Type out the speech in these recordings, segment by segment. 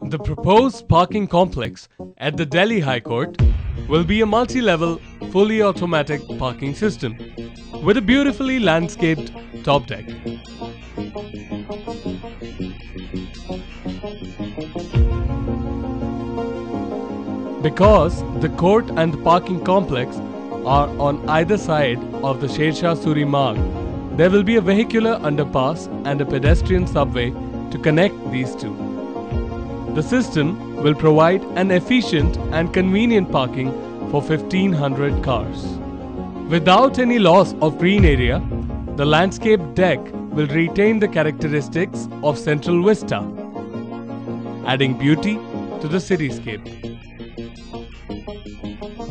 The proposed parking complex at the Delhi High Court will be a multi-level, fully automatic parking system with a beautifully landscaped top deck. Because the court and the parking complex are on either side of the Sher Shah Suri Marg, there will be a vehicular underpass and a pedestrian subway to connect these two. The system will provide an efficient and convenient parking for 1500 cars. Without any loss of green area, the landscape deck will retain the characteristics of central vista, adding beauty to the cityscape.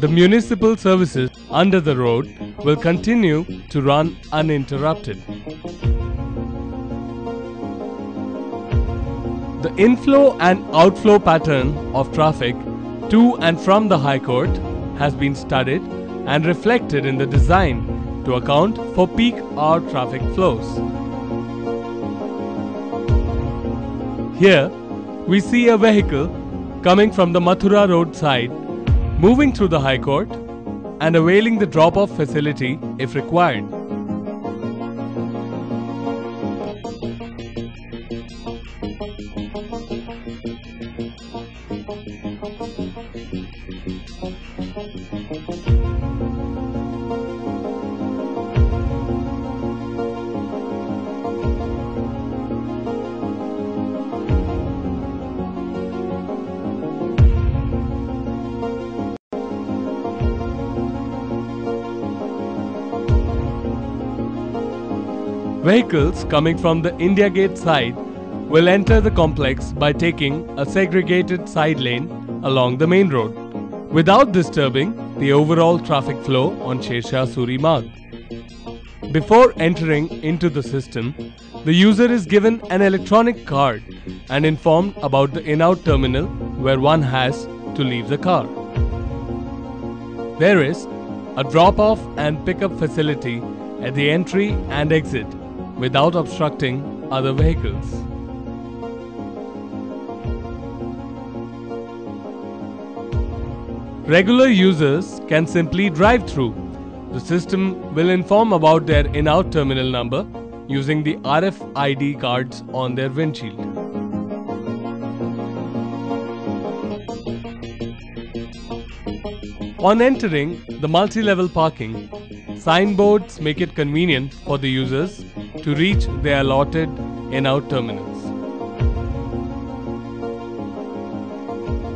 The municipal services under the road will continue to run uninterrupted. The inflow and outflow pattern of traffic to and from the High Court has been studied and reflected in the design to account for peak hour traffic flows. Here, we see a vehicle coming from the Mathura road side, moving through the High Court and availing the drop-off facility if required. Vehicles coming from the India Gate side will enter the complex by taking a segregated side lane along the main road, without disturbing the overall traffic flow on Sher Shah Suri Marg. Before entering into the system, the user is given an electronic card and informed about the in-out terminal where one has to leave the car. There is a drop-off and pick-up facility at the entry and exit without obstructing other vehicles. Regular users can simply drive through. The system will inform about their in-out terminal number using the RFID cards on their windshield. On entering the multi-level parking, signboards make it convenient for the users to reach their allotted in-out terminals.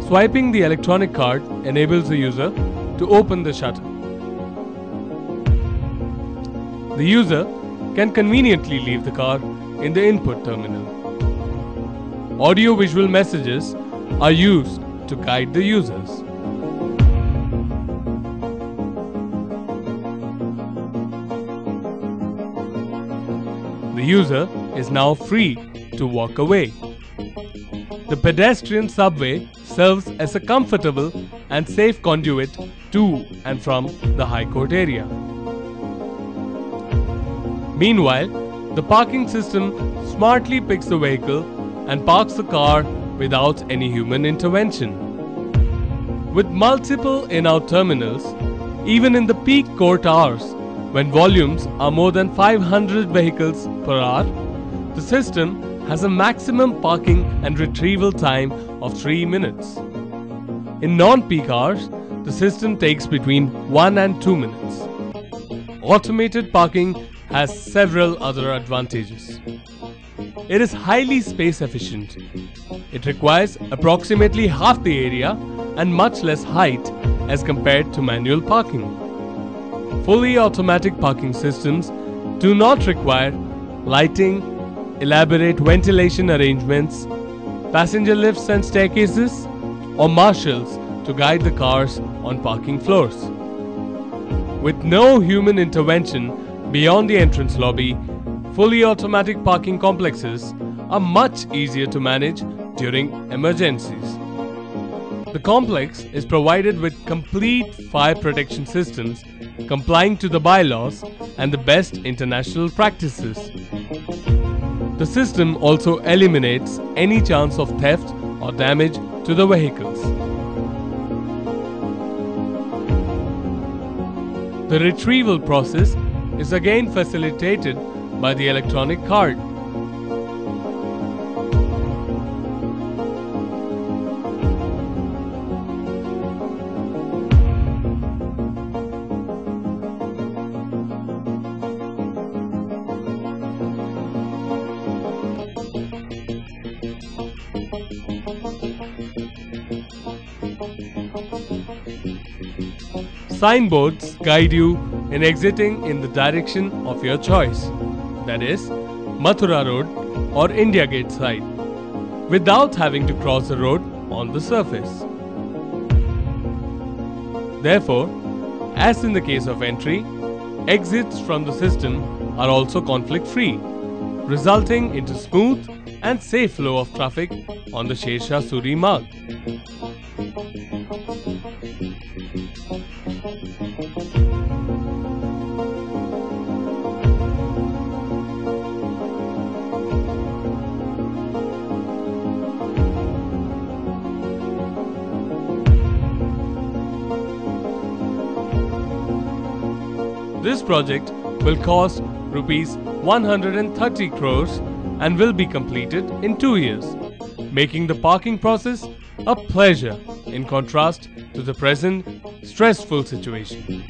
Swiping the electronic card enables the user to open the shutter. The user can conveniently leave the car in the input terminal. Audio-visual messages are used to guide the users. The user is now free to walk away. The pedestrian subway serves as a comfortable and safe conduit to and from the High Court area. Meanwhile, the parking system smartly picks the vehicle and parks the car without any human intervention. With multiple in-out terminals, even in the peak court hours, when volumes are more than 500 vehicles per hour, the system has a maximum parking and retrieval time of 3 minutes. In non-peak hours, the system takes between 1 and 2 minutes. Automated parking has several other advantages. It is highly space efficient. It requires approximately half the area and much less height as compared to manual parking. Fully automatic parking systems do not require lighting, elaborate ventilation arrangements, passenger lifts and staircases, or marshals to guide the cars on parking floors. With no human intervention beyond the entrance lobby, fully automatic parking complexes are much easier to manage during emergencies. The complex is provided with complete fire protection systems complying to the bylaws and the best international practices. The system also eliminates any chance of theft or damage to the vehicles. The retrieval process is again facilitated by the electronic card. Signboards guide you in exiting in the direction of your choice, that is, Mathura Road or India Gate side, without having to cross the road on the surface. Therefore, as in the case of entry, exits from the system are also conflict-free, resulting into smooth and safe flow of traffic on the Sher Suri Marg. This project will cost Rs 130 crores and will be completed in 2 years, making the parking process a pleasure in contrast to the present stressful situation.